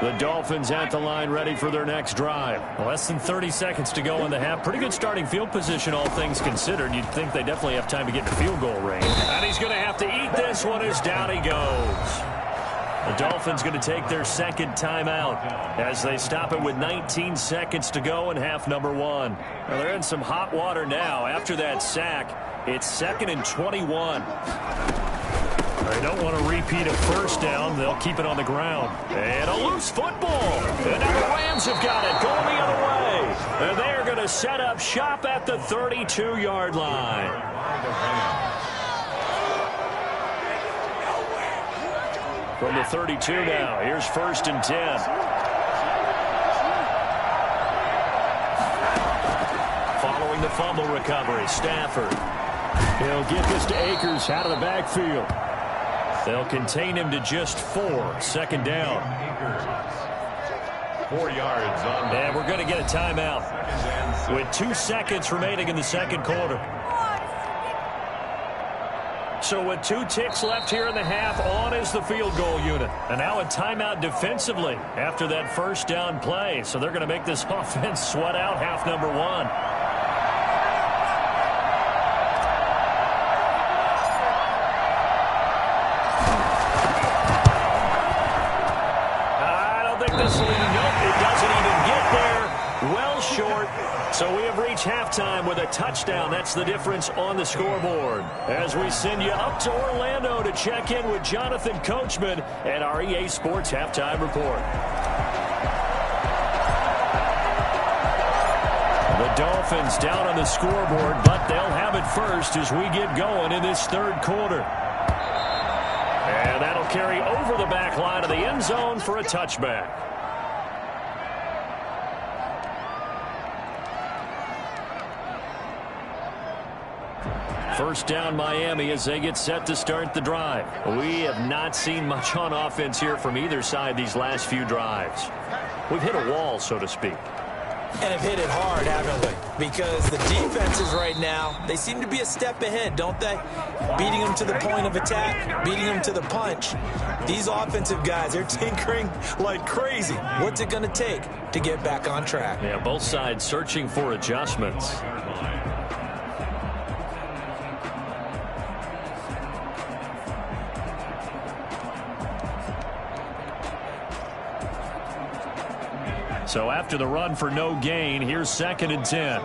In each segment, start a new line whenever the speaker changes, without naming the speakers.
The Dolphins at the line ready for their next drive.
Less than 30 seconds to go in the half. Pretty good starting field position, all things considered. You'd think they definitely have time to get to field goal range.
And he's going to have to eat this one as down he goes. The Dolphins going to take their second timeout as they stop it with 19 seconds to go in half number one. Well, they're in some hot water now. After that sack, it's 2nd and 21.
They don't want to repeat a first down. They'll keep it on the ground.
And a loose football. And now the Rams have got it going the other way. And they're going to set up shop at the 32-yard line. From the 32 now, here's 1st and 10. Following the fumble recovery, Stafford. He'll get this to Akers out of the backfield. They'll contain him to just 4. 2nd down.
4 yards on.
And we're going to get a timeout with 2 seconds remaining in the second quarter. So with 2 ticks left here in the half, on is the field goal unit. And now a timeout defensively after that first down play. So they're going to make this offense sweat out half number one. So we have reached halftime with a touchdown. That's the difference on the scoreboard. As we send you up to Orlando to check in with Jonathan Coachman and our EA Sports Halftime Report. The Dolphins down on the scoreboard, but they'll have it first as we get going in this third quarter. And that'll carry over the back line of the end zone for a touchback. First down Miami as they get set to start the drive. We have not seen much on offense here from either side these last few drives. We've hit a wall, so to speak.
And have hit it hard, haven't we? Because the defenses right now, they seem to be a step ahead, don't they? Beating them to the point of attack, beating them to the punch. These offensive guys, they're tinkering like crazy. What's it going to take to get back on track?
Yeah, both sides searching for adjustments. So after the run for no gain, here's 2nd and 10.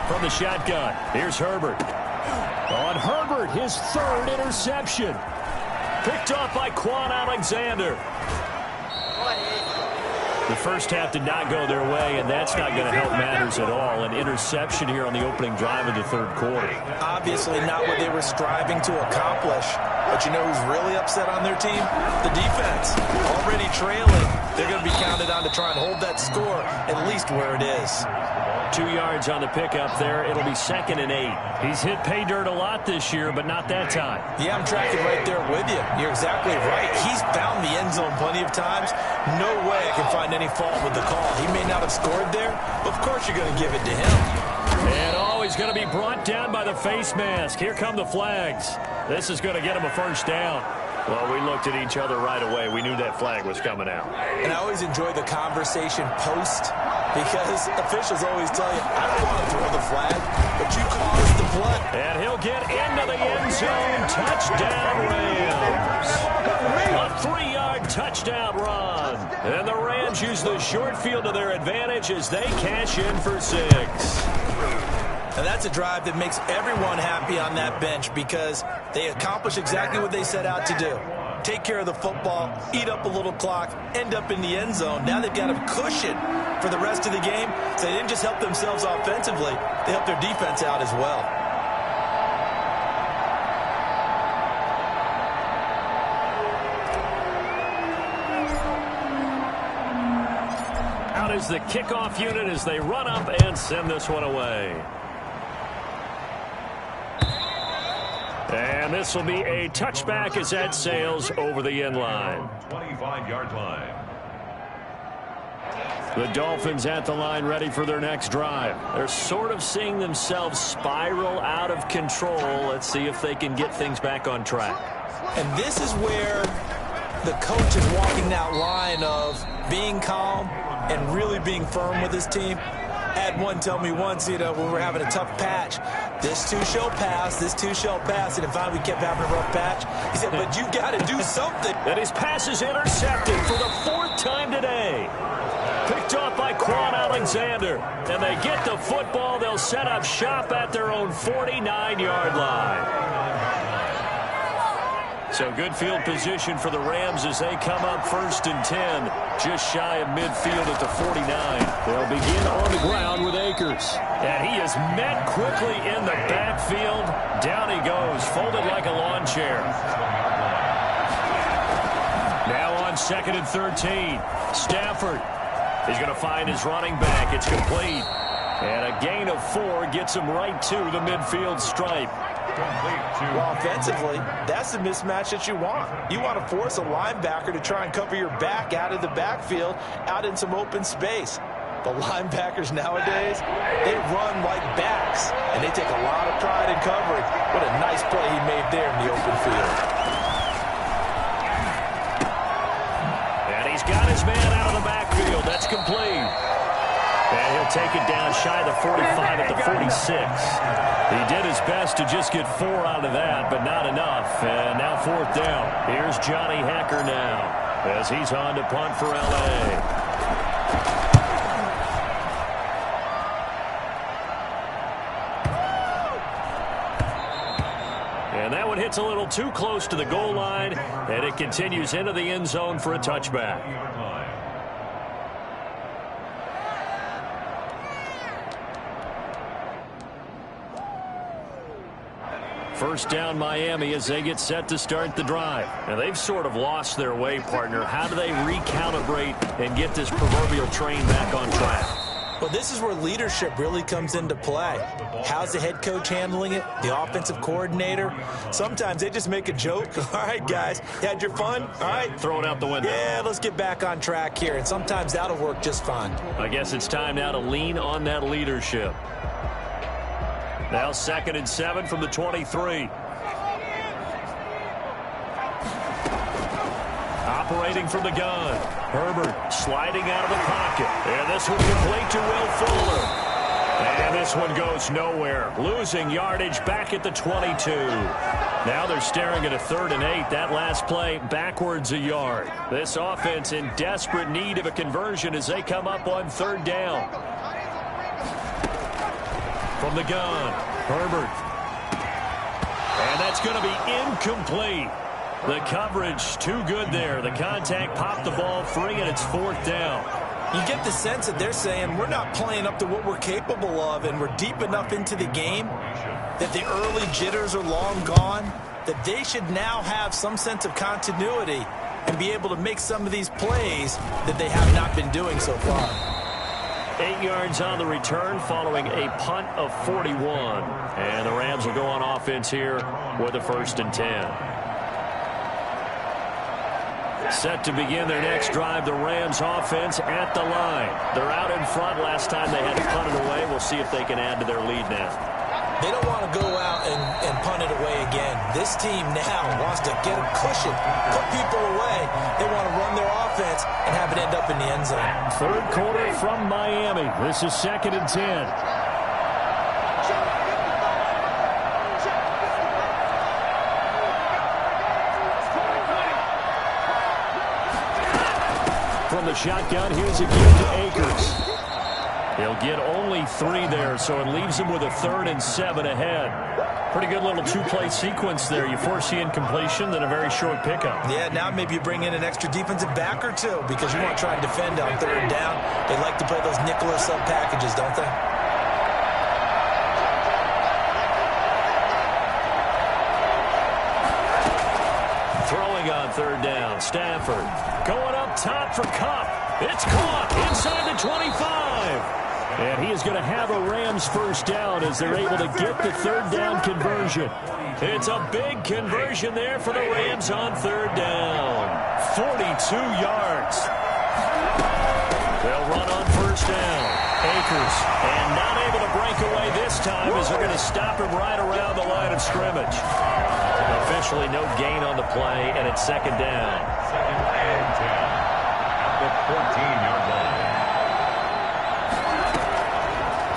From the shotgun, here's Herbert. On Herbert, his 3rd interception. Picked off by Quan Alexander. The first half did not go their way, and that's not going to help matters at all. An interception here on the opening drive of the third quarter.
Obviously not what they were striving to accomplish. But you know who's really upset on their team? The defense. Already trailing. They're going to be counted on to try and hold that score at least where it is.
2 yards on the pickup there. It'll be 2nd and 8. He's hit pay dirt a lot this year, but not that time.
Yeah, I'm tracking right there with you. You're exactly right. He's found the end zone plenty of times. No way I can find any fault with the call. He may not have scored there, but of course you're going to give it to him.
And he's going to be brought down by the face mask. Here come the flags. This is going to get him a first down. Well, we looked at each other right away. We knew that flag was coming out.
And I always enjoy the conversation post because officials always tell you, I don't want to throw the flag, but you caused the play.
And he'll get into the end zone. Touchdown, Rams. A 3-yard touchdown run. And the Rams use the short field to their advantage as they cash in for 6.
And that's a drive that makes everyone happy on that bench because they accomplish exactly what they set out to do. Take care of the football, eat up a little clock, end up in the end zone. Now they've got a cushion for the rest of the game. So they didn't just help themselves offensively, they helped their defense out as well.
Out is the kickoff unit as they run up and send this one away. And this will be a touchback as that sails over the end line.
25-yard line.
The Dolphins at the line ready for their next drive. They're sort of seeing themselves spiral out of control. Let's see if they can get things back on track.
And this is where the coach is walking that line of being calm and really being firm with his team. I had one tell me once, when we were having a tough patch, this too shall pass, this too shall pass. And finally we kept having a rough patch. He said, but you got to do something.
And his pass is intercepted for the 4th time today. Picked off by Quan Alexander. And they get the football. They'll set up shop at their own 49-yard line. So good field position for the Rams as they come up 1st and 10. Just shy of midfield at the 49. They'll begin on the ground with Akers. And he is met quickly in the backfield. Down he goes, folded like a lawn chair. Now on 2nd and 13. Stafford. He's going to find his running back. It's complete. And a gain of 4 gets him right to the midfield stripe.
Well, offensively, that's the mismatch that you want. You want to force a linebacker to try and cover your back out of the backfield, out in some open space. The linebackers nowadays, they run like backs, and they take a lot of pride in coverage. What a nice play he made there in the open field.
And he's got his man out of the backfield. That's complete. And he'll take it down shy of the 45 at the 46. He did his best to just get 4 out of that, but not enough. And now 4th down. Here's Johnny Hacker now as he's on to punt for L.A. And that one hits a little too close to the goal line, and it continues into the end zone for a touchback. First down Miami as they get set to start the drive. And they've sort of lost their way, partner. How do they recalibrate and get this proverbial train back on track?
Well, this is where leadership really comes into play. How's the head coach handling it? The offensive coordinator? Sometimes they just make a joke. All right, guys, you had your fun? All right.
Throw it out the window.
Yeah, let's get back on track here. And sometimes that'll work just fine.
I guess it's time now to lean on that leadership. Now 2nd and 7 from the 23. Operating from the gun. Herbert sliding out of the pocket. And this one complete to Will Fuller. And this one goes nowhere. Losing yardage back at the 22. Now they're staring at a 3rd and 8. That last play backwards a yard. This offense in desperate need of a conversion as they come up on 3rd down. From the gun, Herbert. And that's going to be incomplete. The coverage too good there. The contact popped the ball free, and it's 4th down.
You get the sense that they're saying we're not playing up to what we're capable of, and we're deep enough into the game that the early jitters are long gone, that they should now have some sense of continuity and be able to make some of these plays that they have not been doing so far.
8 yards on the return following a punt of 41. And the Rams will go on offense here with a 1st and 10. Set to begin their next drive, the Rams offense at the line. They're out in front. Last time they had to punt it away. We'll see if they can add to their lead now.
They don't want to go out and punt it away again. This team now wants to get a cushion, put people away. They want to run their offense and have it end up in the end zone.
3rd quarter from Miami. This is 2nd and 10. From the shotgun, here's a give to Akers. He'll get only 3 there, so it leaves him with a 3rd and 7 ahead. Pretty good little 2-play sequence there. You foresee incompletion, then a very short pickup.
Yeah, now maybe you bring in an extra defensive back or 2 because you want to try and defend on 3rd down. They like to play those nickel or sub packages, don't they?
Throwing on 3rd down, Stafford going up top for Kupp. It's caught inside the 25. And he is going to have a Rams 1st down as they're able to get the 3rd down conversion. It's a big conversion there for the Rams on 3rd down. 42 yards. They'll run on Akers. And not able to break away this time as they're going to stop him right around the line of scrimmage. Officially no gain on the play, and it's second down.
Second and 10 at the 14-yard line.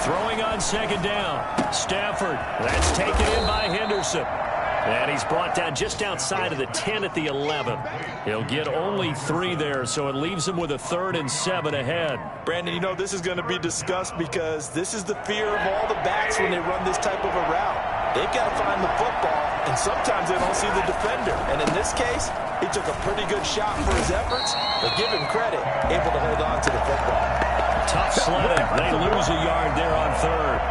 Throwing on second down. Stafford. That's taken in by Henderson. And he's brought down just outside of the 10 at the 11. He'll get only 3 there, so it leaves him with a 3rd and 7 ahead.
Brandon, you know this is going to be discussed because this is the fear of all the backs when they run this type of a route. They've got to find the football, and sometimes they don't see the defender. And in this case, he took a pretty good shot for his efforts, but give him credit, able to hold on to the football.
Tough sledding. They lose a yard there on 3rd.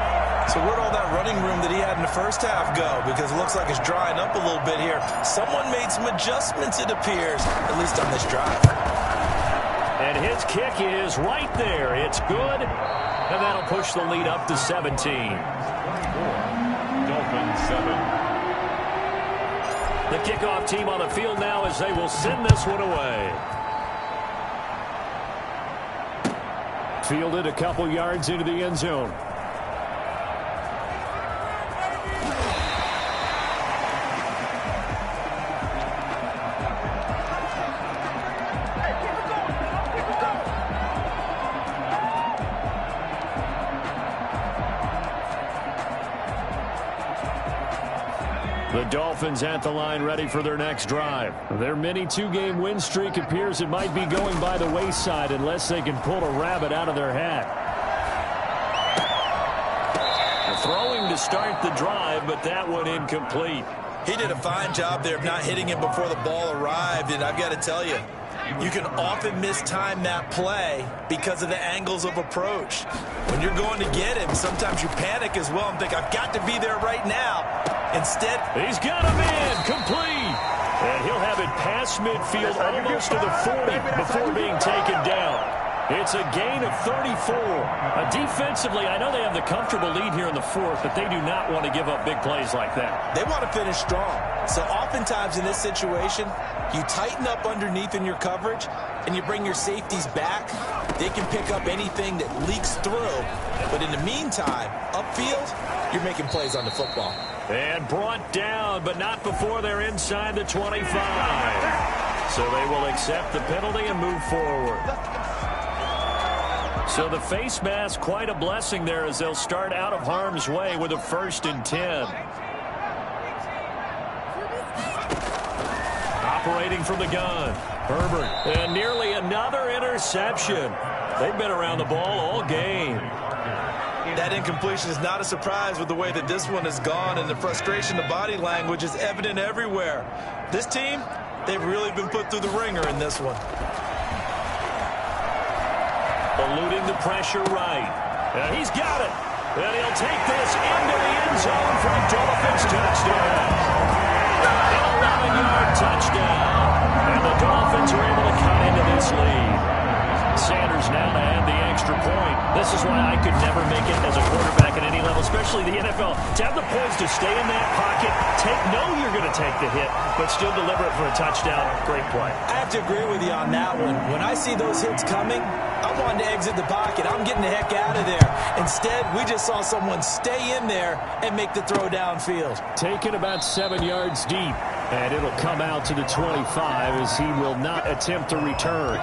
So where'd all that running room that he had in the first half go? Because it looks like it's drying up a little bit here. Someone made some adjustments, it appears, at least on this drive.
And his kick is right there. It's good. And that'll push the lead up to 17.
Dolphins 7.
The kickoff team on the field now as they will send this one away. Fielded a couple yards into the end zone. The Dolphins at the line ready for their next drive. Their mini 2-game win streak appears it might be going by the wayside unless they can pull a rabbit out of their hat. Throwing to start the drive, but that one incomplete.
He did a fine job there of not hitting him before the ball arrived, and I've got to tell you, you can often mistime that play because of the angles of approach. When you're going to get him, sometimes you panic as well and think, I've got to be there right now. Instead,
he's got him in, complete. And he'll have it past midfield almost to the 40 before being taken down. It's a gain of 34. Defensively, I know they have the comfortable lead here in the 4th, but they do not want to give up big plays like that.
They want to finish strong. So oftentimes in this situation, you tighten up underneath in your coverage, and you bring your safeties back. They can pick up anything that leaks through. But in the meantime, upfield, you're making plays on the football.
And brought down, but not before they're inside the 25. So they will accept the penalty and move forward. So the face mask, quite a blessing there as they'll start out of harm's way with a 1st and 10. Operating from the gun, Herbert. And nearly another interception. They've been around the ball all game.
That incompletion is not a surprise with the way that this one has gone, and the frustration, the body language is evident everywhere. This team, they've really been put through the ringer in this one.
Eluding the pressure right. And he's got it. And he'll take this into the end zone for a Dolphins touchdown. An 11-yard touchdown. And the Dolphins are able to cut into this lead. Sanders now to add the extra point. This is why I could never make it as a quarterback at any level, especially the NFL. To have the poise to stay in that pocket, know you're going to take the hit, but still deliver it for a touchdown. Great play.
I have to agree with you on that one. When I see those hits coming, I'm wanting to exit the pocket. I'm getting the heck out of there. Instead, we just saw someone stay in there and make the throw downfield.
Taken about 7 yards deep, and it'll come out to the 25 as he will not attempt to return.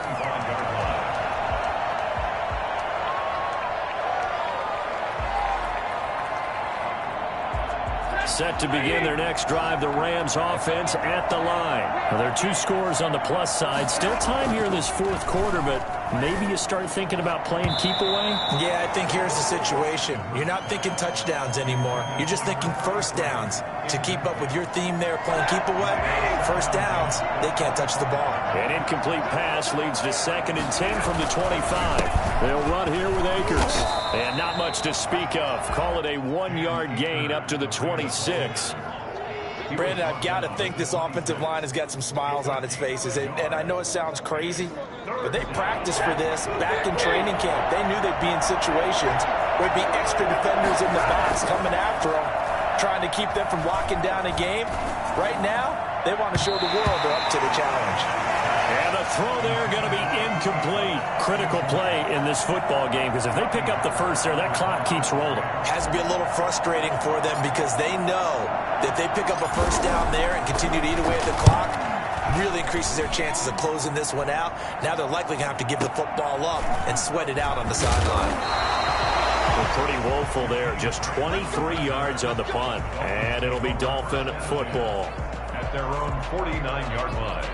Set to begin their next drive, the Rams offense at the line. Now, there are 2 scores on the plus side. Still time here in this 4th quarter, but maybe you start thinking about playing keep away?
Yeah, I think here's the situation. You're not thinking touchdowns anymore. You're just thinking first downs. To keep up with your theme there, playing keep away, first downs, they can't touch the ball.
An incomplete pass leads to 2nd and 10 from the 25. They'll run here with Akers. And not much to speak of. Call it a 1-yard gain up to the 26.
Brandon, I've got to think this offensive line has got some smiles on its faces. And I know it sounds crazy, but they practiced for this back in training camp. They knew they'd be in situations where there'd be extra defenders in the box coming after them, trying to keep them from locking down a game. Right now, they want to show the world they're up to the challenge.
And the throw there going to be incomplete. Critical play in this football game, because if they pick up the first there, that clock keeps rolling.
Has to be a little frustrating for them because they know that if they pick up a first down there and continue to eat away at the clock, really increases their chances of closing this one out. Now they're likely going to have to give the football up and sweat it out on the sideline.
Well, pretty woeful there. Just 23 yards on the punt. And it'll be Dolphin football.
At their own 49-yard line.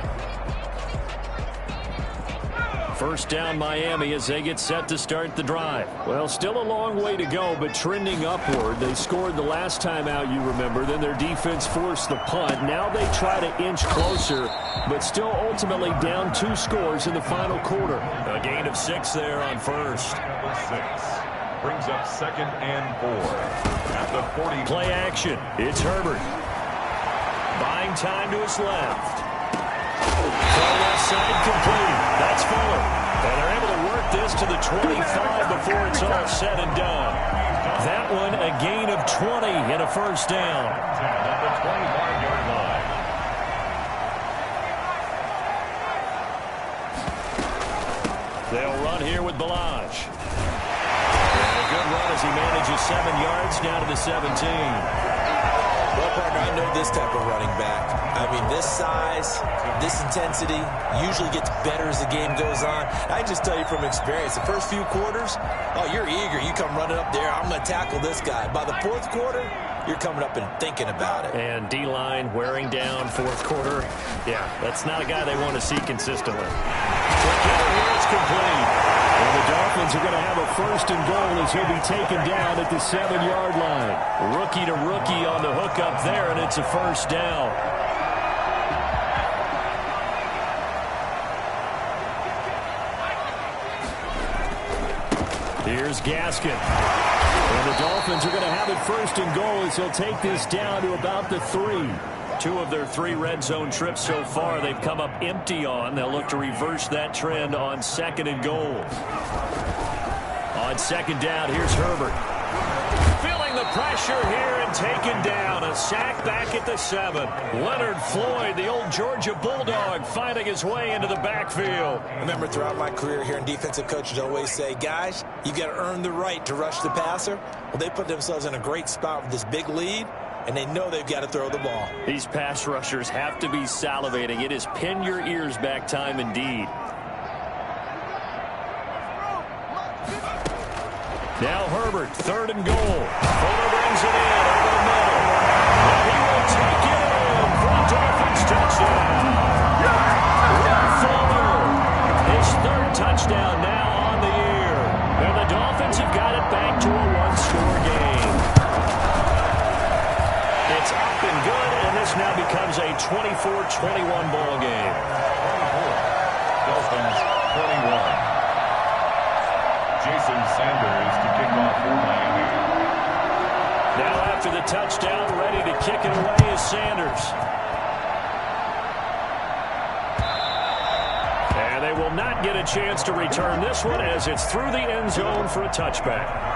First down Miami as they get set to start the drive. Well, still a long way to go, but trending upward. They scored the last time out, you remember. Then their defense forced the punt. Now they try to inch closer, but still ultimately down 2 scores in the final quarter. A gain of 6 there on first.
Number 6 brings up 2nd and 4 at the 40.
Play action. It's Herbert. Buying time to his left. Left side complete. That's Fuller. And they're able to work this to the 25 before it's all said and done. That one a gain of 20 and a first down.
At the 25-yard line.
They'll run here with Balaj. And a good run as he manages 7 yards down to the 17.
Well, partner, I know this type of running back. I mean, this size, this intensity usually gets better as the game goes on. I just tell you from experience, the first few quarters, oh, you're eager. You come running up there. I'm going to tackle this guy. By the 4th quarter, you're coming up and thinking about it.
And D-line wearing down 4th quarter. Yeah, that's not a guy they want to see consistently. Here it's complete. And the Dolphins are going to have a 1st and goal as he'll be taken down at the 7-yard line. Rookie to rookie on the hook up there, and it's a first down. Here's Gaskin. And the Dolphins are going to have it 1st and goal as he'll take this down to about the 3. 2 of their 3 red zone trips so far they've come up empty on. They'll look to reverse that trend on 2nd and goal. On 2nd down, here's Herbert. Feeling the pressure here and taken down. A sack back at the 7. Leonard Floyd, the old Georgia Bulldog, finding his way into the backfield.
Remember, throughout my career here in defensive coaches always say, guys, you got to earn the right to rush the passer. Well, they put themselves in a great spot with this big lead, and they know they've got to throw the ball.
These pass rushers have to be salivating. It is pin your ears back time indeed. Now Herbert, 3rd and goal. Fuller brings it in over the middle. And he will take it in for a Dolphins touchdown. Will Fuller, his 3rd touchdown now on the year. And the Dolphins have got it back to a 1-score game. It's up and good, and this now becomes a 24-21 ball game.
24. Dolphins 21. Jason Sanders to kick off for Miami.
Now after the touchdown, ready to kick it away is Sanders. And they will not get a chance to return this one as it's through the end zone for a touchback.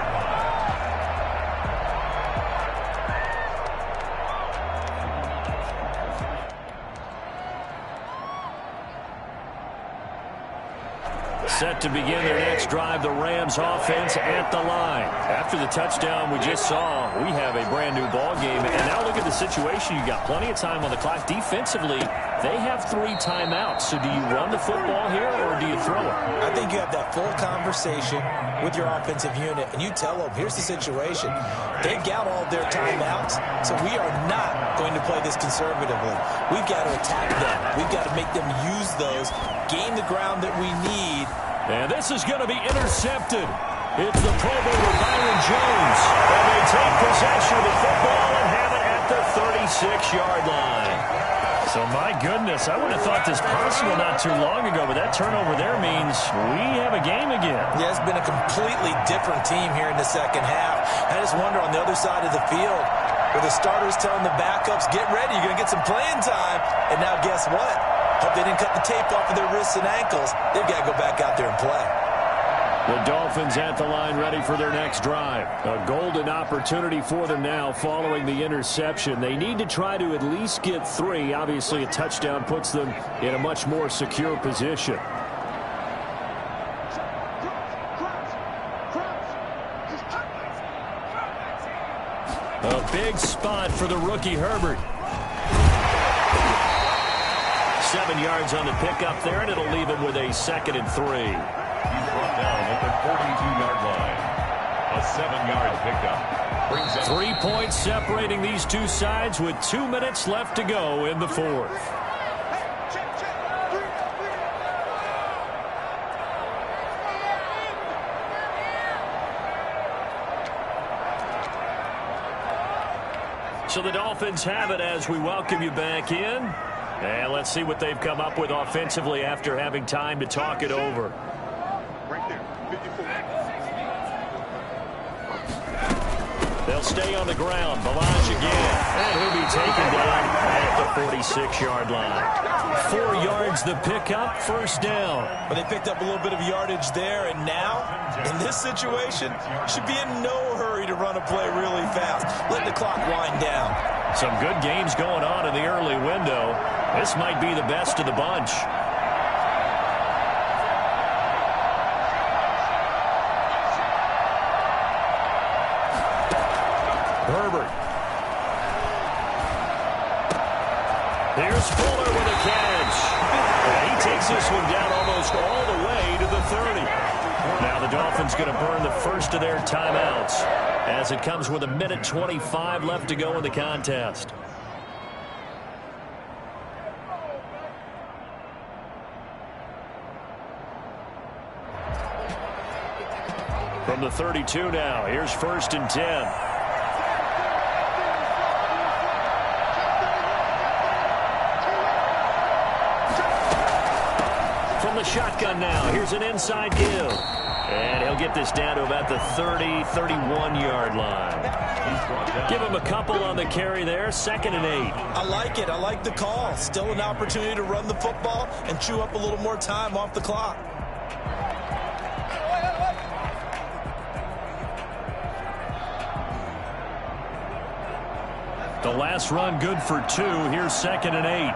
Set to begin their next drive, the Rams offense at the line. After the touchdown we just saw, we have a brand new ball game. And now look at the situation. You got plenty of time on the clock. Defensively, they have 3 timeouts. So do you run the football here or do you throw it?
I think you have that full conversation with your offensive unit, and you tell them, here's the situation. They've got all their timeouts, so we are not going to play this conservatively. We've got to attack them. We've got to make them use those, gain the ground that we need.
And this is going to be intercepted. It's the Pro Bowler Byron Jones. And they take possession of the football and have it at the 36-yard line. So, my goodness, I would have thought this possible not too long ago, but that turnover there means we have a game again.
Yeah, it's been a completely different team here in the second half. I just wonder on the other side of the field, where the starters telling the backups, get ready, you're going to get some playing time. And now guess what? Hope they didn't cut the tape off of their wrists and ankles. They've got to go back out there and play.
The Dolphins at the line ready for their next drive. A golden opportunity for them now following the interception. They need to try to at least get 3. Obviously, a touchdown puts them in a much more secure position. A big spot for the rookie Herbert. 7 yards on the pickup there, and it'll leave him with a 2nd and 3.
He's brought down at the 42-yard line. A 7-yard pickup. Brings up
3 points separating these two sides with 2 minutes left to go in the 4th. So the Dolphins have it as we welcome you back in. And let's see what they've come up with offensively after having time to talk it over.
Right there, 54.
They'll stay on the ground. Balaj again. And he'll be taken down at the 46-yard line. 4 yards the pickup, 1st down.
But they picked up a little bit of yardage there, and now, in this situation, should be in no hurry to run a play really fast. Let the clock wind down.
Some good games going on in the early window. This might be the best of the bunch. Herbert. Here's Fuller with a catch. And he takes this one down almost all the way to the 30. Now the Dolphins going to burn the first of their timeouts as it comes with 1:25 left to go in the contest. From the 32 now, here's 1st and 10. From the shotgun now, here's an inside give. And he'll get this down to about the 30, 31-yard line. Give him a couple on the carry there, 2nd and 8.
I like it. I like the call. Still an opportunity to run the football and chew up a little more time off the clock.
The last run good for 2. Here's 2nd and 8.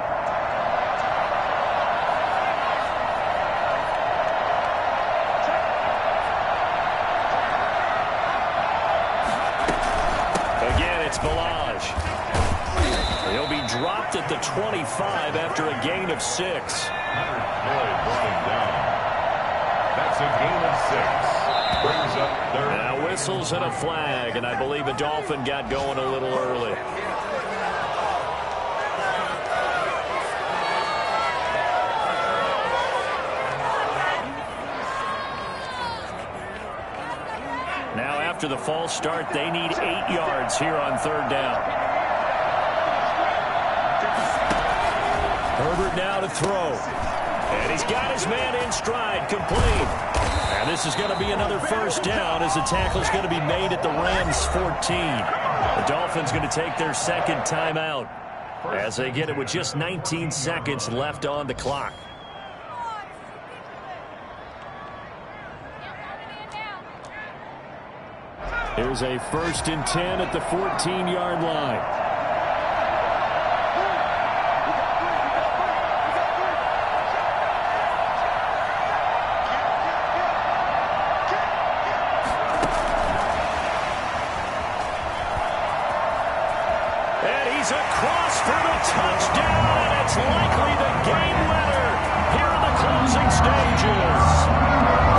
Again, it's Balaj. He'll be dropped at the 25 after a gain of 6.
Floyd brought him down. That's a gain of 6. Brings up 3rd.
Now whistles and a flag, and I believe a Dolphin got going a little early. Now after the false start, they need 8 yards here on 3rd down. Herbert now to throw. And he's got his man in stride, complete. And this is going to be another 1st down as the tackle's going to be made at the Rams' 14. The Dolphins going to take their 2nd timeout as they get it with just 19 seconds left on the clock. Here's a 1st and 10 at the 14-yard line. And he's across for the touchdown, and it's likely the game winner here in the closing stages.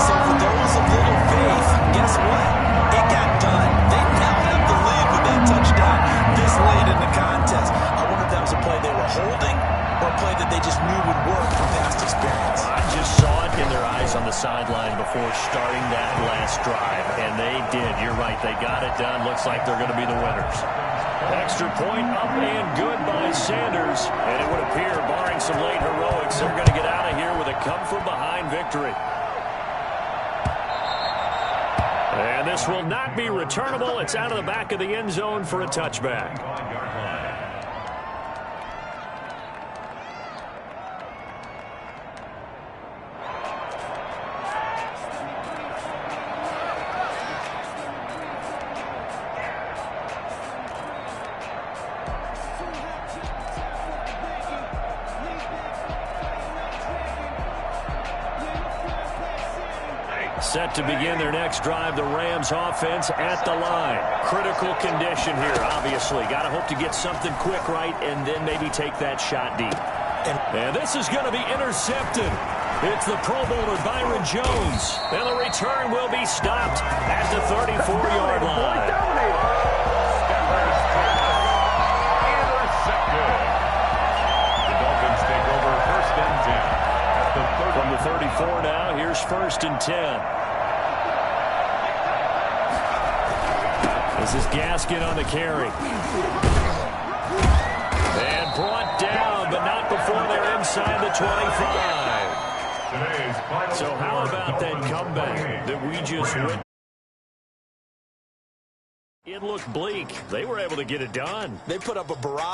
So for those of little faith, guess what? It got done. They now have the lead with that touchdown this late in the contest. I wonder if that was a play they were holding or a play that they just knew would work from past experience.
I just saw it in their eyes on the sideline before starting that last drive, and they did. You're right. They got it done. Looks like they're going to be the winners. Extra point up and good by Sanders, and it would appear, barring some late heroics, they're going to get out of here with a come-from-behind victory. And this will not be returnable. It's out of the back of the end zone for a touchback. Set to begin their next drive, the Rams offense at the line. Critical condition here, obviously. Got to hope to get something quick right and then maybe take that shot deep. And this is going to be intercepted. It's the Pro Bowler Byron Jones. And the return will be stopped at the 34-yard line.
Intercepted. The Dolphins take over first and 10.
From the 34 now, here's first and 10. This is Gaskin on the carry. And brought down, but not before they're inside the 25. So how about that comeback that we just witnessed? It looked bleak. They were able to get it done.
They put up a barrage